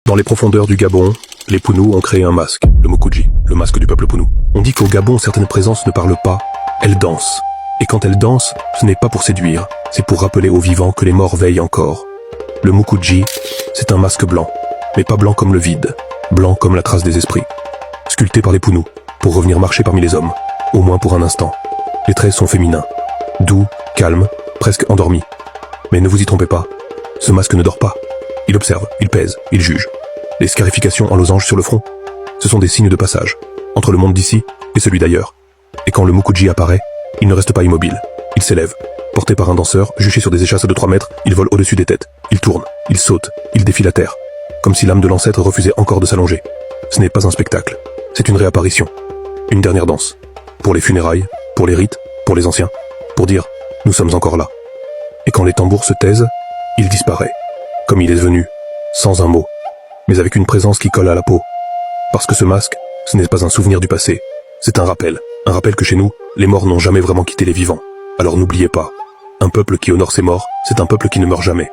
Dans les profondeurs du Gabon, les Pounous ont créé un masque, le Mukuji, le masque du peuple Pounou. On dit qu'au Gabon, certaines présences ne parlent pas, elles dansent. Et quand elles dansent, ce n'est pas pour séduire, c'est pour rappeler aux vivants que les morts veillent encore. Le Mukuji, c'est un masque blanc, mais pas blanc comme le vide, blanc comme la trace des esprits. Sculpté par les Pounous, pour revenir marcher parmi les hommes, au moins pour un instant. Les traits sont féminins, doux, calmes, presque endormis. Mais ne vous y trompez pas, ce masque ne dort pas. Il observe, il pèse, il juge. Les scarifications en losange sur le front, ce sont des signes de passage, entre le monde d'ici et celui d'ailleurs. Et quand le Mukuji apparaît, il ne reste pas immobile. Il s'élève. Porté par un danseur, juché sur des échasses de 3 mètres, il vole au-dessus des têtes. Il tourne, il saute, il défie la terre. Comme si l'âme de l'ancêtre refusait encore de s'allonger. Ce n'est pas un spectacle, c'est une réapparition. Une dernière danse. Pour les funérailles, pour les rites, pour les anciens. Pour dire, nous sommes encore là. Et quand les tambours se taisent, il disparaît. Comme il est venu, sans un mot, mais avec une présence qui colle à la peau. Parce que ce masque, ce n'est pas un souvenir du passé, c'est un rappel que chez nous, les morts n'ont jamais vraiment quitté les vivants. Alors n'oubliez pas, un peuple qui honore ses morts, c'est un peuple qui ne meurt jamais.